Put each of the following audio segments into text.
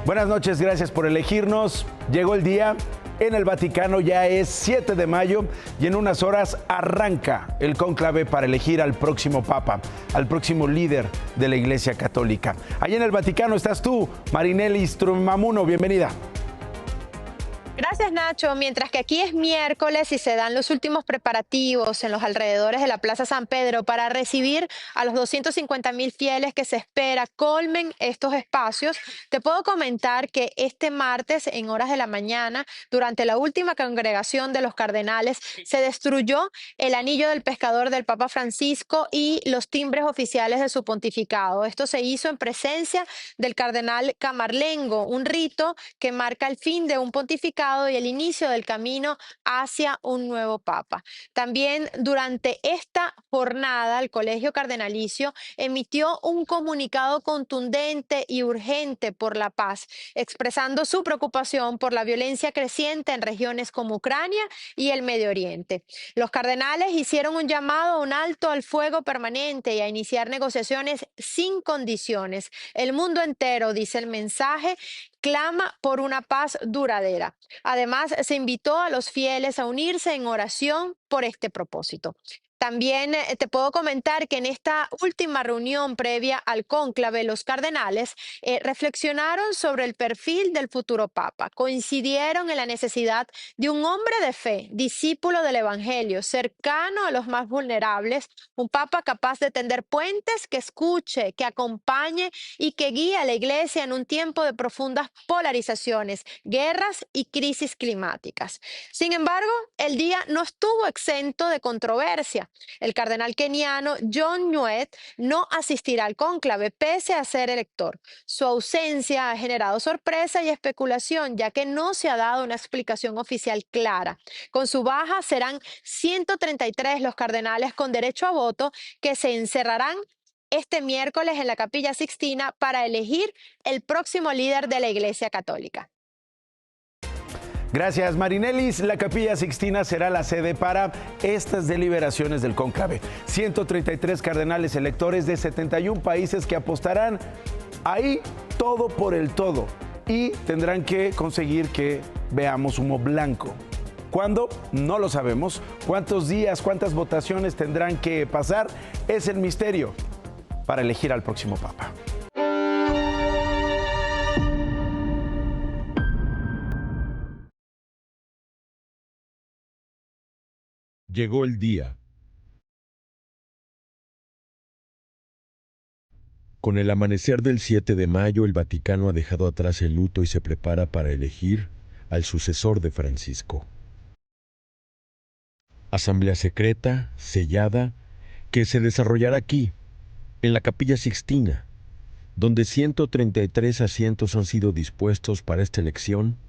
Buenas noches, gracias por elegirnos. Llegó el día, en el Vaticano ya es 7 de mayo y en unas horas arranca el cónclave para elegir al próximo Papa, al próximo líder de la Iglesia Católica. Allí en el Vaticano estás tú, Marinelli Strumamuno, bienvenida. Gracias, Nacho. Mientras que aquí es miércoles y se dan los últimos preparativos en los alrededores de la Plaza San Pedro para recibir a los 250.000 fieles que se espera colmen estos espacios, te puedo comentar que este martes, en horas de la mañana, durante la última congregación de los cardenales, se destruyó el anillo del pescador del Papa Francisco y los timbres oficiales de su pontificado. Esto se hizo en presencia del cardenal Camarlengo, un rito que marca el fin de un pontificado y el inicio del camino hacia un nuevo papa. También durante esta jornada, el Colegio Cardenalicio emitió un comunicado contundente y urgente por la paz, expresando su preocupación por la violencia creciente en regiones como Ucrania y el Medio Oriente. Los cardenales hicieron un llamado a un alto al fuego permanente y a iniciar negociaciones sin condiciones. El mundo entero, dice el mensaje, clama por una paz duradera. Además, se invitó a los fieles a unirse en oración por este propósito. También te puedo comentar que en esta última reunión previa al cónclave, los cardenales reflexionaron sobre el perfil del futuro papa. Coincidieron en la necesidad de un hombre de fe, discípulo del Evangelio, cercano a los más vulnerables, un papa capaz de tender puentes, que escuche, que acompañe y que guíe a la Iglesia en un tiempo de profundas polarizaciones, guerras y crisis climáticas. Sin embargo, el día no estuvo exento de controversia. El cardenal keniano John Nyuet no asistirá al cónclave pese a ser elector. Su ausencia ha generado sorpresa y especulación, ya que no se ha dado una explicación oficial clara. Con su baja serán 133 los cardenales con derecho a voto que se encerrarán este miércoles en la Capilla Sixtina para elegir el próximo líder de la Iglesia Católica. Gracias, Marinelis. La Capilla Sixtina será la sede para estas deliberaciones del cónclave. 133 cardenales electores de 71 países que apostarán ahí todo por el todo y tendrán que conseguir que veamos humo blanco. ¿Cuándo? No lo sabemos. ¿Cuántos días, cuántas votaciones tendrán que pasar? Es el misterio para elegir al próximo Papa. Llegó el día. Con el amanecer del 7 de mayo, el Vaticano ha dejado atrás el luto y se prepara para elegir al sucesor de Francisco. Asamblea secreta, sellada, que se desarrollará aquí, en la Capilla Sixtina, donde 133 asientos han sido dispuestos para esta elección,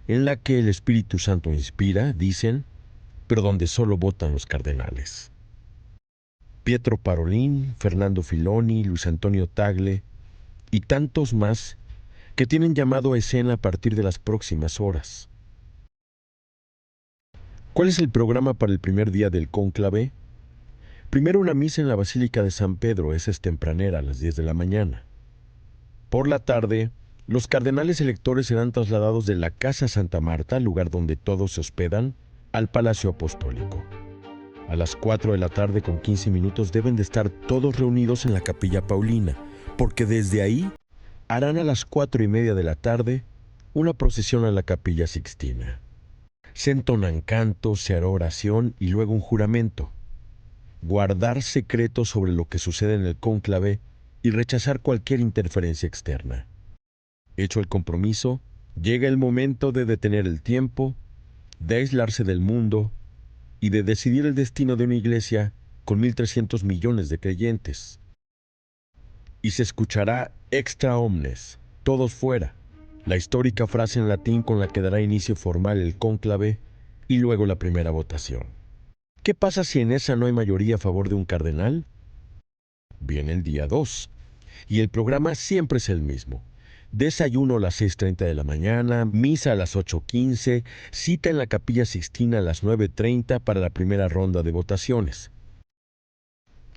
en la que el Espíritu Santo inspira, dicen, pero donde solo votan los cardenales. Pietro Parolin, Fernando Filoni, Luis Antonio Tagle y tantos más que tienen llamado a escena a partir de las próximas horas. ¿Cuál es el programa para el primer día del cónclave? Primero una misa en la Basílica de San Pedro, esa es tempranera, a las 10 de la mañana. Por la tarde, los cardenales electores serán trasladados de la Casa Santa Marta, lugar donde todos se hospedan, al Palacio Apostólico. A las 4 de la tarde con 15 minutos deben de estar todos reunidos en la Capilla Paulina, porque desde ahí harán a las 4:30 de la tarde una procesión a la Capilla Sixtina. Se entonan cantos, se hará oración y luego un juramento. Guardar secreto sobre lo que sucede en el cónclave y rechazar cualquier interferencia externa. Hecho el compromiso, llega el momento de detener el tiempo, de aislarse del mundo y de decidir el destino de una iglesia con 1.300 millones de creyentes. Y se escuchará extra omnes, todos fuera, la histórica frase en latín con la que dará inicio formal el cónclave y luego la primera votación. ¿Qué pasa si en esa no hay mayoría a favor de un cardenal? Viene el día 2, y el programa siempre es el mismo. Desayuno a las 6:30 de la mañana, misa a las 8:15, cita en la Capilla Sixtina a las 9:30 para la primera ronda de votaciones.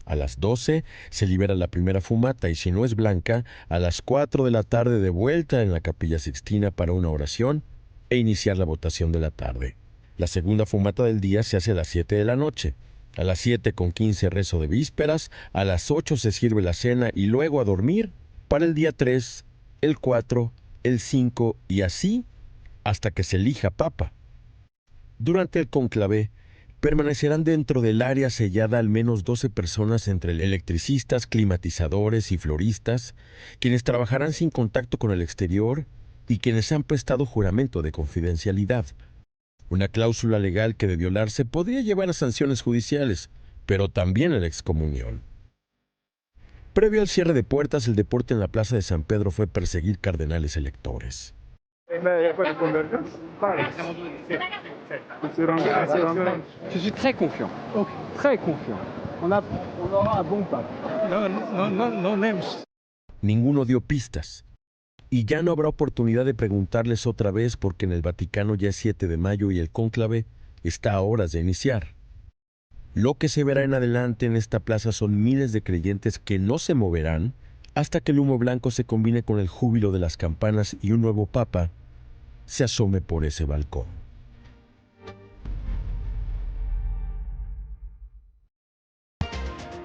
A las 12 se libera la primera fumata y si no es blanca, a las 4 de la tarde de vuelta en la Capilla Sixtina para una oración e iniciar la votación de la tarde. La segunda fumata del día se hace a las 7 de la noche. A las 7:15 rezo de vísperas, a las 8 se sirve la cena y luego a dormir para el día 3, el 4, el 5 y así hasta que se elija papa. Durante el cónclave, permanecerán dentro del área sellada al menos 12 personas entre electricistas, climatizadores y floristas, quienes trabajarán sin contacto con el exterior y quienes han prestado juramento de confidencialidad. Una cláusula legal que de violarse podría llevar a sanciones judiciales, pero también a la excomunión. Previo al cierre de puertas, el deporte en la Plaza de San Pedro fue perseguir cardenales electores. Je suis très confiant. Très confiant. On aura un bon pape. No names. Ninguno dio pistas. Y ya no habrá oportunidad de preguntarles otra vez porque en el Vaticano ya es 7 de mayo y el cónclave está a horas de iniciar. Lo que se verá en adelante en esta plaza son miles de creyentes que no se moverán hasta que el humo blanco se combine con el júbilo de las campanas y un nuevo papa se asome por ese balcón.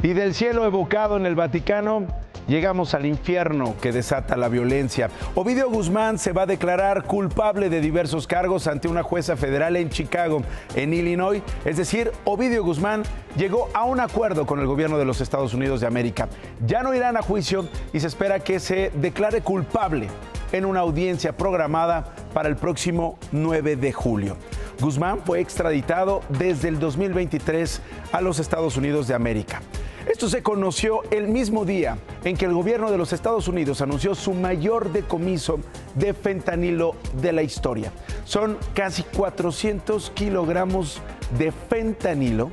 Y del cielo evocado en el Vaticano, llegamos al infierno que desata la violencia. Ovidio Guzmán se va a declarar culpable de diversos cargos ante una jueza federal en Chicago, en Illinois. Es decir, Ovidio Guzmán llegó a un acuerdo con el gobierno de los Estados Unidos de América. Ya no irán a juicio y se espera que se declare culpable en una audiencia programada para el próximo 9 de julio. Guzmán fue extraditado desde el 2023 a los Estados Unidos de América. Esto se conoció el mismo día en que el gobierno de los Estados Unidos anunció su mayor decomiso de fentanilo de la historia. Son casi 400 kilogramos de fentanilo,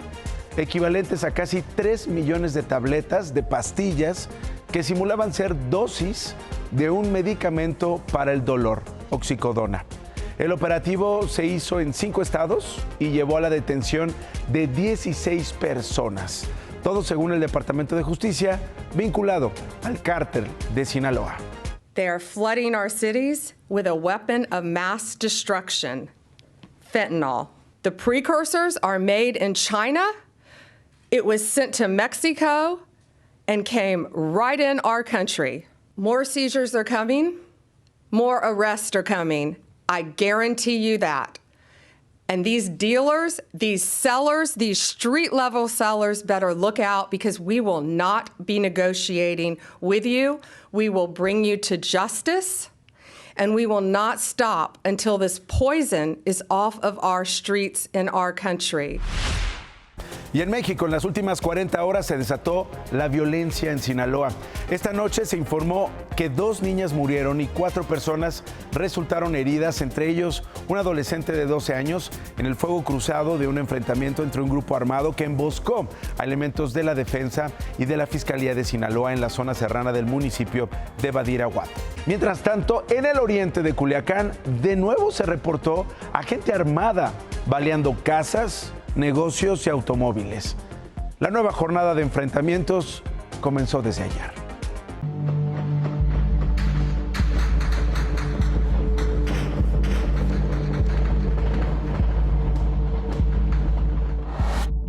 equivalentes a casi 3 millones de tabletas de pastillas que simulaban ser dosis de un medicamento para el dolor, oxicodona. El operativo se hizo en 5 estados y llevó a la detención de 16 personas. Todo según el Departamento de Justicia, vinculado al cártel de Sinaloa. They are flooding our cities with a weapon of mass destruction, fentanyl. The precursors are made in China. It was sent to Mexico and came right in our country. More seizures are coming. More arrests are coming. I guarantee you that. And these dealers, these sellers, these street-level sellers better look out because we will not be negotiating with you. We will bring you to justice, and we will not stop until this poison is off of our streets in our country. Y en México, en las últimas 40 horas se desató la violencia en Sinaloa. Esta noche se informó que 2 niñas murieron y 4 personas resultaron heridas, entre ellos un adolescente de 12 años, en el fuego cruzado de un enfrentamiento entre un grupo armado que emboscó a elementos de la defensa y de la Fiscalía de Sinaloa en la zona serrana del municipio de Badiraguato. Mientras tanto, en el oriente de Culiacán, de nuevo se reportó a gente armada baleando casas, negocios y automóviles. La nueva jornada de enfrentamientos comenzó desde ayer.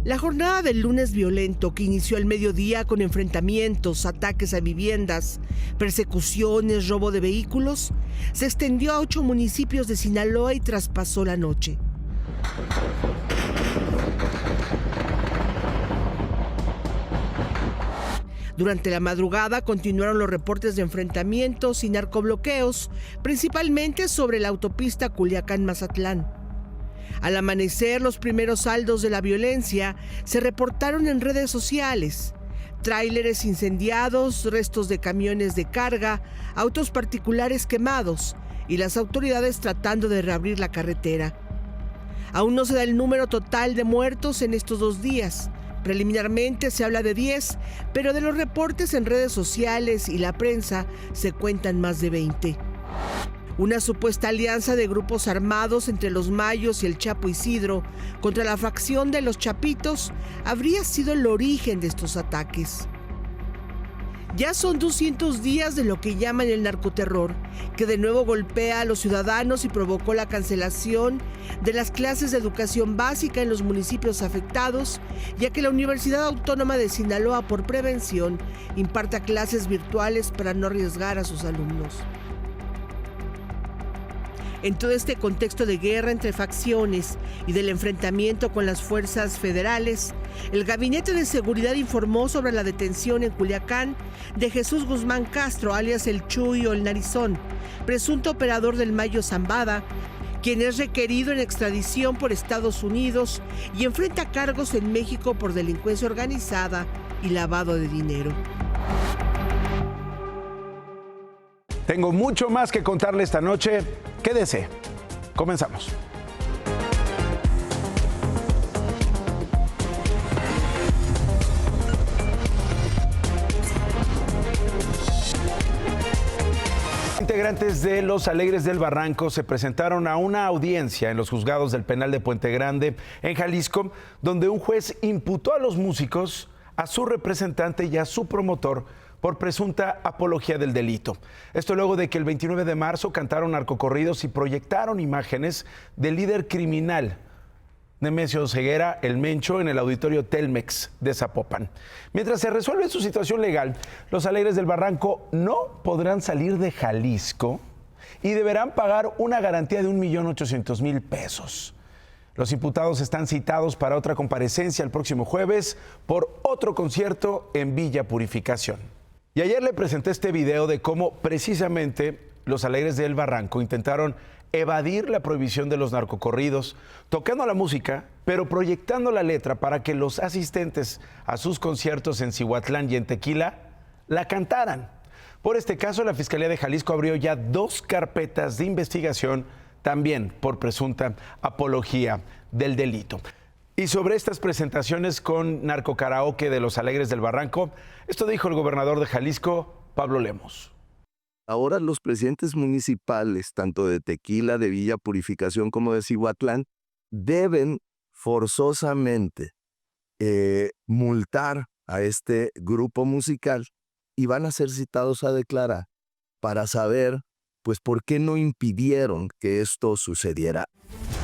La jornada del lunes violento, que inició al mediodía con enfrentamientos, ataques a viviendas, persecuciones, robo de vehículos, se extendió a 8 municipios de Sinaloa y traspasó la noche. Durante la madrugada continuaron los reportes de enfrentamientos y narcobloqueos, principalmente sobre la autopista Culiacán-Mazatlán. Al amanecer, los primeros saldos de la violencia se reportaron en redes sociales. Tráileres incendiados, restos de camiones de carga, autos particulares quemados y las autoridades tratando de reabrir la carretera. Aún no se da el número total de muertos en estos 2 días. Preliminarmente se habla de 10, pero de los reportes en redes sociales y la prensa se cuentan más de 20. Una supuesta alianza de grupos armados entre los Mayos y el Chapo Isidro contra la facción de los Chapitos habría sido el origen de estos ataques. Ya son 200 días de lo que llaman el narcoterror, que de nuevo golpea a los ciudadanos y provocó la cancelación de las clases de educación básica en los municipios afectados, ya que la Universidad Autónoma de Sinaloa, por prevención, imparta clases virtuales para no arriesgar a sus alumnos. En todo este contexto de guerra entre facciones y del enfrentamiento con las fuerzas federales, el Gabinete de Seguridad informó sobre la detención en Culiacán de Jesús Guzmán Castro, alias El Chuy o El Narizón, presunto operador del Mayo Zambada, quien es requerido en extradición por Estados Unidos y enfrenta cargos en México por delincuencia organizada y lavado de dinero. Tengo mucho más que contarle esta noche. Quédese. Comenzamos. Integrantes de Los Alegres del Barranco se presentaron a una audiencia en los juzgados del penal de Puente Grande, en Jalisco, donde un juez imputó a los músicos, a su representante y a su promotor por presunta apología del delito. Esto luego de que el 29 de marzo cantaron narcocorridos y proyectaron imágenes del líder criminal Nemesio Ceguera, el Mencho, en el auditorio Telmex de Zapopan. Mientras se resuelve su situación legal, los Alegres del Barranco no podrán salir de Jalisco y deberán pagar una garantía de 1.800.000 pesos. Los imputados están citados para otra comparecencia el próximo jueves por otro concierto en Villa Purificación. Y ayer le presenté este video de cómo precisamente los Alegres del Barranco intentaron evadir la prohibición de los narcocorridos, tocando la música, pero proyectando la letra para que los asistentes a sus conciertos en Cihuatlán y en Tequila la cantaran. Por este caso, la Fiscalía de Jalisco abrió ya 2 carpetas de investigación, también por presunta apología del delito. Y sobre estas presentaciones con narcokaraoke de los Alegres del Barranco, esto dijo el gobernador de Jalisco, Pablo Lemos. Ahora los presidentes municipales, tanto de Tequila, de Villa Purificación como de Cihuatlán, deben forzosamente multar a este grupo musical y van a ser citados a declarar para saber, pues, por qué no impidieron que esto sucediera.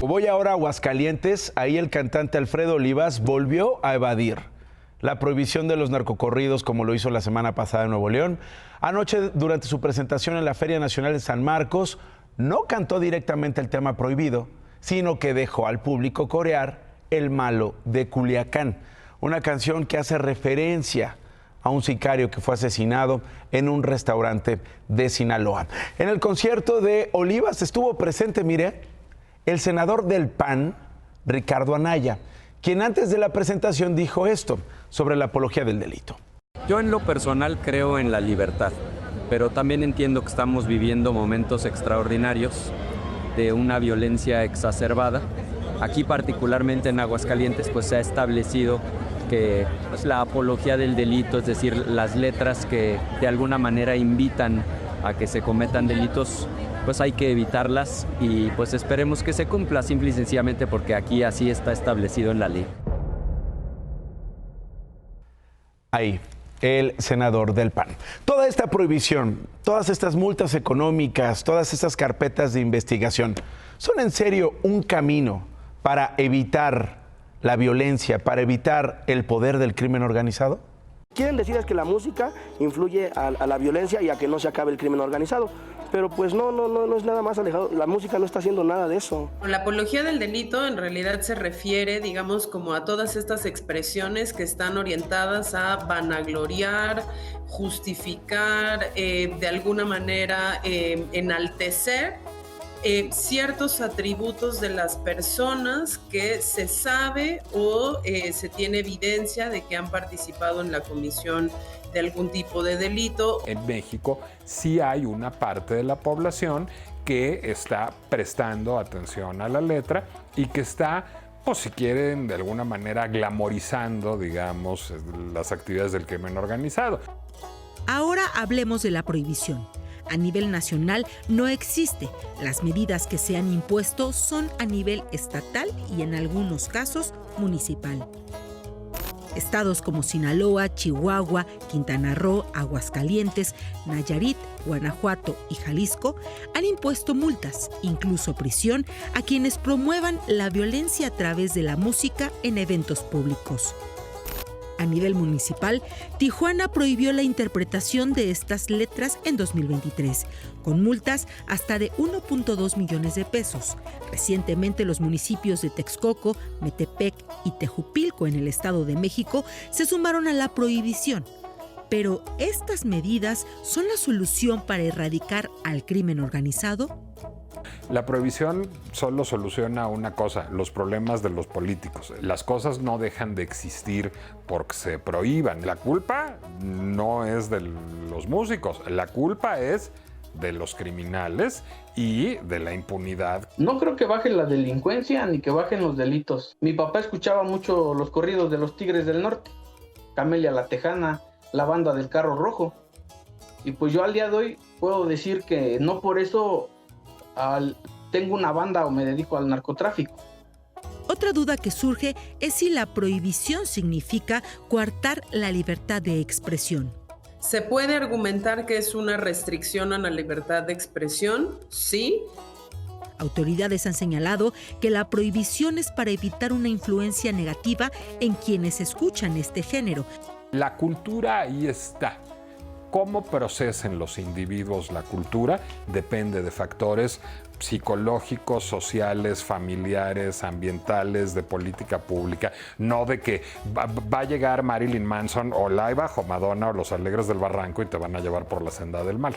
Voy ahora a Aguascalientes. Ahí el cantante Alfredo Olivas volvió a evadir la prohibición de los narcocorridos, como lo hizo la semana pasada en Nuevo León. Anoche, durante su presentación en la Feria Nacional de San Marcos, no cantó directamente el tema prohibido, sino que dejó al público corear El Malo de Culiacán, una canción que hace referencia a un sicario que fue asesinado en un restaurante de Sinaloa. En el concierto de Olivas estuvo presente, mire, el senador del PAN, Ricardo Anaya, quien antes de la presentación dijo esto sobre la apología del delito. Yo en lo personal creo en la libertad, pero también entiendo que estamos viviendo momentos extraordinarios de una violencia exacerbada. Aquí particularmente en Aguascalientes pues se ha establecido que pues, la apología del delito, es decir, las letras que de alguna manera invitan a que se cometan delitos, pues hay que evitarlas y pues esperemos que se cumpla simple y sencillamente porque aquí así está establecido en la ley. Ahí, el senador del PAN. Toda esta prohibición, todas estas multas económicas, todas estas carpetas de investigación, ¿son en serio un camino para evitar la violencia, para evitar el poder del crimen organizado? Quieren decir es que la música influye a la violencia y a que no se acabe el crimen organizado. Pero pues no es nada más alejado, la música no está haciendo nada de eso. La apología del delito en realidad se refiere, digamos, como a todas estas expresiones que están orientadas a vanagloriar, justificar, de alguna manera enaltecer ciertos atributos de las personas que se sabe o se tiene evidencia de que han participado en la comisión de algún tipo de delito. En México sí hay una parte de la población que está prestando atención a la letra y que está, pues si quieren, de alguna manera glamorizando, digamos, las actividades del crimen organizado. Ahora hablemos de la prohibición. a nivel nacional no existe. Las medidas que se han impuesto son a nivel estatal y en algunos casos municipal. Estados como Sinaloa, Chihuahua, Quintana Roo, Aguascalientes, Nayarit, Guanajuato y Jalisco han impuesto multas, incluso prisión, a quienes promuevan la violencia a través de la música en eventos públicos. A nivel municipal, Tijuana prohibió la interpretación de estas letras en 2023, con multas hasta de 1.2 millones de pesos. Recientemente, los municipios de Texcoco, Metepec y Tejupilco en el Estado de México se sumaron a la prohibición. Pero, ¿estas medidas son la solución para erradicar al crimen organizado? La prohibición solo soluciona una cosa, los problemas de los políticos. Las cosas no dejan de existir porque se prohíban. La culpa no es de los músicos, la culpa es de los criminales y de la impunidad. No creo que baje la delincuencia ni que bajen los delitos. Mi papá escuchaba mucho los corridos de los Tigres del Norte, Camelia la Tejana, la Banda del Carro Rojo. Y pues yo al día de hoy puedo decir que no por eso tengo una banda o me dedico al narcotráfico. Otra duda que surge es si la prohibición significa coartar la libertad de expresión. ¿Se puede argumentar que es una restricción a la libertad de expresión? Sí. Autoridades han señalado que la prohibición es para evitar una influencia negativa en quienes escuchan este género. La cultura ahí está. Cómo procesen los individuos la cultura depende de factores psicológicos, sociales, familiares, ambientales, de política pública, no de que va a llegar Marilyn Manson o Laibach o Madonna o Los Alegres del Barranco y te van a llevar por la senda del mal.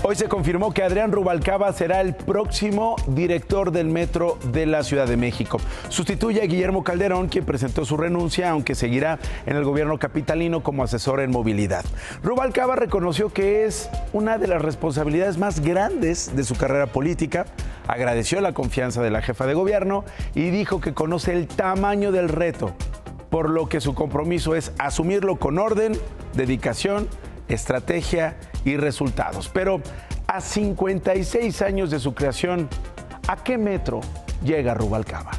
Hoy se confirmó que Adrián Rubalcaba será el próximo director del Metro de la Ciudad de México. Sustituye a Guillermo Calderón, quien presentó su renuncia, aunque seguirá en el gobierno capitalino como asesor en movilidad. Rubalcaba reconoció que es una de las responsabilidades más grandes de su carrera política, agradeció la confianza de la jefa de gobierno y dijo que conoce el tamaño del reto, por lo que su compromiso es asumirlo con orden, dedicación, estrategia y resultados. Pero a 56 años de su creación, ¿a qué metro llega Rubalcaba?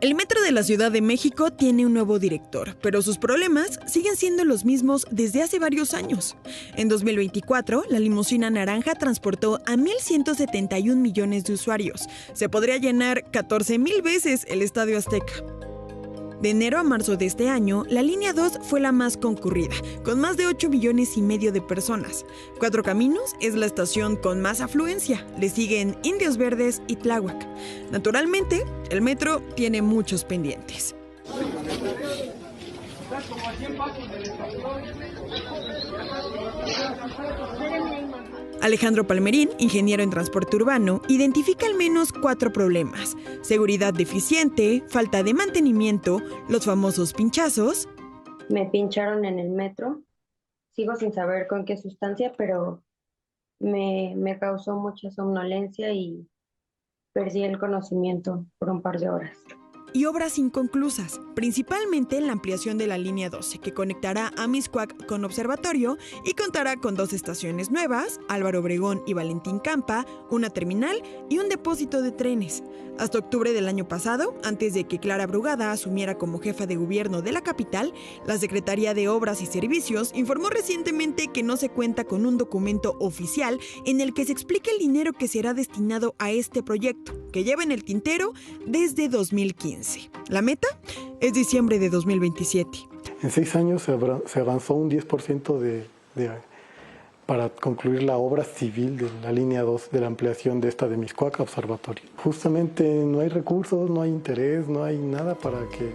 El Metro de la Ciudad de México tiene un nuevo director, pero sus problemas siguen siendo los mismos desde hace varios años. En 2024, la limusina naranja transportó a 1.171 millones de usuarios. Se podría llenar 14,000 veces el Estadio Azteca. De enero a marzo de este año, la línea 2 fue la más concurrida, con más de 8,5 millones de personas. Cuatro Caminos es la estación con más afluencia, le siguen Indios Verdes y Tláhuac. Naturalmente, el metro tiene muchos pendientes. Alejandro Palmerín, ingeniero en transporte urbano, identifica al menos 4 problemas: seguridad deficiente, falta de mantenimiento, los famosos pinchazos. Me pincharon en el metro, sigo sin saber con qué sustancia, pero me causó mucha somnolencia y perdí el conocimiento por un par de horas. Y obras inconclusas, principalmente en la ampliación de la línea 12, que conectará a Mixcoac con Observatorio y contará con 2 estaciones nuevas, Álvaro Obregón y Valentín Campa, una terminal y un depósito de trenes. Hasta octubre del año pasado, antes de que Clara Brugada asumiera como jefa de gobierno de la capital, la Secretaría de Obras y Servicios informó recientemente que no se cuenta con un documento oficial en el que se explique el dinero que será destinado a este proyecto, que lleva en el tintero desde 2015. La meta es diciembre de 2027. En 6 años se avanzó un 10% para concluir la obra civil de la línea 2 de la ampliación de esta de Mixcoac a Observatorio. Justamente no hay recursos, no hay interés, no hay nada para que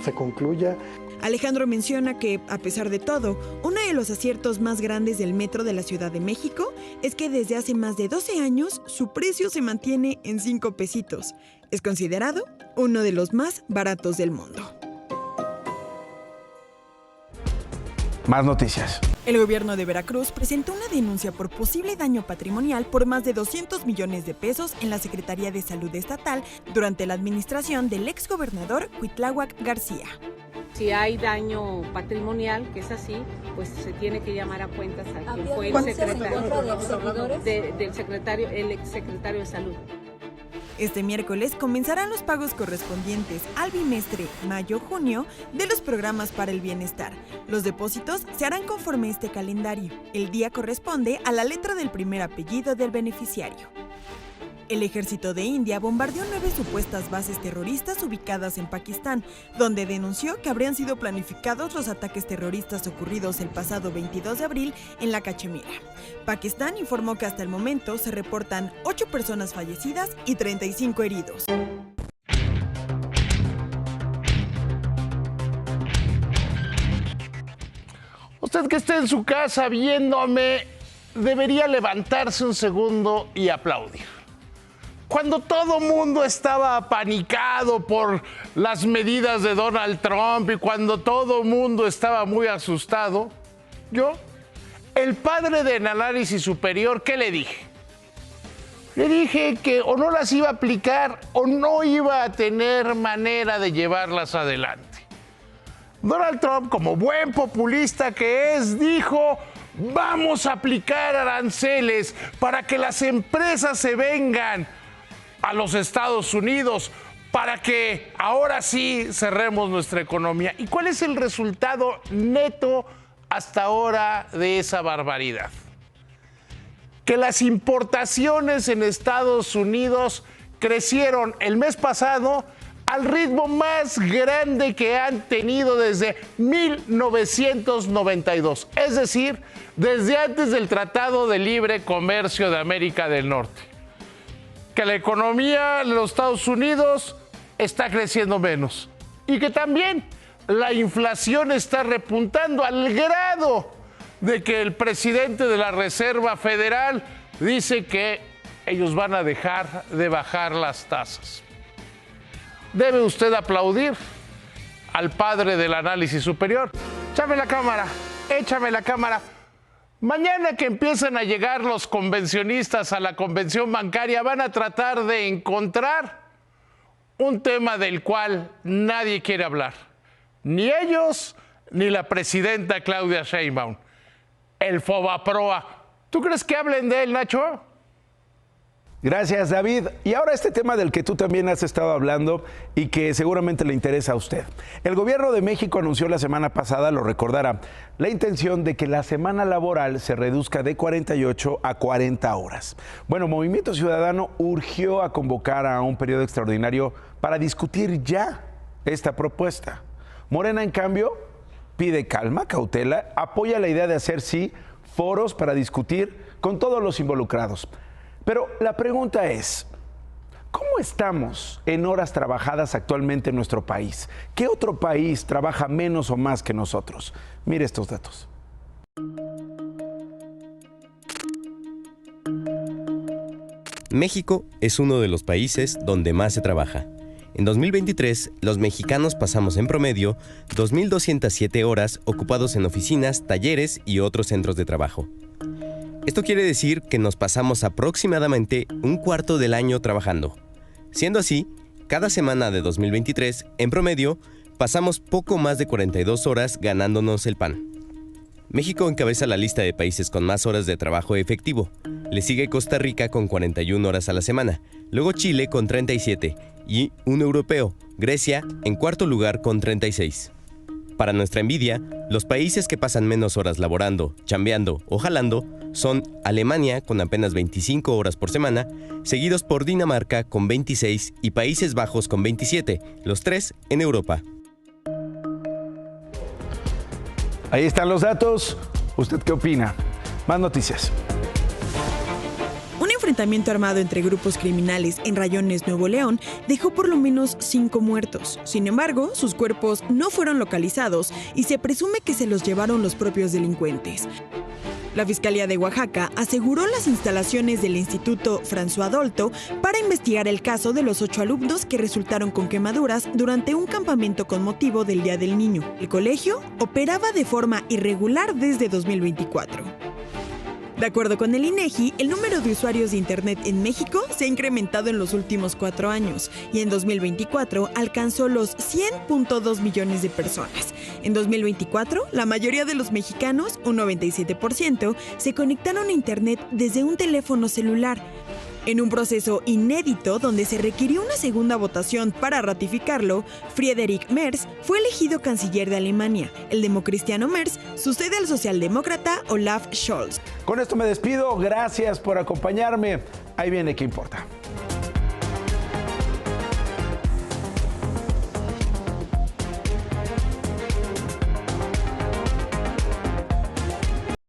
se concluya. Alejandro menciona que, a pesar de todo, uno de los aciertos más grandes del Metro de la Ciudad de México es que desde hace más de 12 años su precio se mantiene en 5 pesitos. Es considerado uno de los más baratos del mundo. Más noticias. El gobierno de Veracruz presentó una denuncia por posible daño patrimonial por más de 200 millones de pesos en la Secretaría de Salud Estatal durante la administración del exgobernador Cuitláhuac García. si hay daño patrimonial, que es así, pues se tiene que llamar a cuentas a quien fue el secretario, el exsecretario de Salud. Este miércoles comenzarán los pagos correspondientes al bimestre mayo-junio de los programas para el bienestar. Los depósitos se harán conforme este calendario. El día corresponde a la letra del primer apellido del beneficiario. El ejército de India bombardeó 9 supuestas bases terroristas ubicadas en Pakistán, donde denunció que habrían sido planificados los ataques terroristas ocurridos el pasado 22 de abril en la Cachemira. Pakistán informó que hasta el momento se reportan 8 personas fallecidas y 35 heridos. Usted que esté en su casa viéndome, debería levantarse un segundo y aplaudir. Cuando todo mundo estaba apanicado por las medidas de Donald Trump y cuando todo mundo estaba muy asustado, yo, el padre del análisis superior, ¿qué le dije? Le dije que o no las iba a aplicar o no iba a tener manera de llevarlas adelante. Donald Trump, como buen populista que es, dijo: vamos a aplicar aranceles para que las empresas se vengan a los Estados Unidos, para que ahora sí cerremos nuestra economía. ¿Y cuál es el resultado neto hasta ahora de esa barbaridad? Que las importaciones en Estados Unidos crecieron el mes pasado al ritmo más grande que han tenido desde 1992, es decir, desde antes del Tratado de Libre Comercio de América del Norte. Que la economía de los Estados Unidos está creciendo menos y que también la inflación está repuntando al grado de que el presidente de la Reserva Federal dice que ellos van a dejar de bajar las tasas. Debe usted aplaudir al padre del análisis superior. Échame la cámara, échame la cámara. Mañana que empiezan a llegar los convencionistas a la convención bancaria, van a tratar de encontrar un tema del cual nadie quiere hablar. Ni ellos, ni la presidenta Claudia Sheinbaum. El Fobaproa. ¿Tú crees que hablen de él, Nacho? Gracias, David. Y ahora este tema del que tú también has estado hablando y que seguramente le interesa a usted. El gobierno de México anunció la semana pasada, lo recordará, la intención de que la semana laboral se reduzca de 48 a 40 horas. Bueno, Movimiento Ciudadano urgió a convocar a un periodo extraordinario para discutir ya esta propuesta. Morena, en cambio, pide calma, cautela, apoya la idea de hacer, sí, foros para discutir con todos los involucrados. Pero la pregunta es, ¿cómo estamos en horas trabajadas actualmente en nuestro país? ¿Qué otro país trabaja menos o más que nosotros? Mire estos datos. México es uno de los países donde más se trabaja. En 2023, los mexicanos pasamos en promedio 2.207 horas ocupados en oficinas, talleres y otros centros de trabajo. Esto quiere decir que nos pasamos aproximadamente un cuarto del año trabajando. Siendo así, cada semana de 2023, en promedio, pasamos poco más de 42 horas ganándonos el pan. México encabeza la lista de países con más horas de trabajo efectivo. Le sigue Costa Rica con 41 horas a la semana, luego Chile con 37 y un europeo, Grecia, en cuarto lugar con 36. Para nuestra envidia, los países que pasan menos horas laborando, chambeando o jalando son Alemania con apenas 25 horas por semana, seguidos por Dinamarca con 26 y Países Bajos con 27, los tres en Europa. Ahí están los datos. ¿Usted qué opina? Más noticias. Un enfrentamiento armado entre grupos criminales en Rayones, Nuevo León, dejó por lo menos 5 muertos. Sin embargo, sus cuerpos no fueron localizados y se presume que se los llevaron los propios delincuentes. La Fiscalía de Oaxaca aseguró las instalaciones del Instituto François Dolto para investigar el caso de los 8 alumnos que resultaron con quemaduras durante un campamento con motivo del Día del Niño. El colegio operaba de forma irregular desde 2024. De acuerdo con el INEGI, el número de usuarios de Internet en México se ha incrementado en los últimos 4 años y en 2024 alcanzó los 100.2 millones de personas. En 2024, la mayoría de los mexicanos, un 97%, se conectaron a Internet desde un teléfono celular. En un proceso inédito donde se requirió una segunda votación para ratificarlo, Friedrich Merz fue elegido canciller de Alemania. El democristiano Merz sucede al socialdemócrata Olaf Scholz. Con esto me despido. Gracias por acompañarme. Ahí viene ¿Qué importa?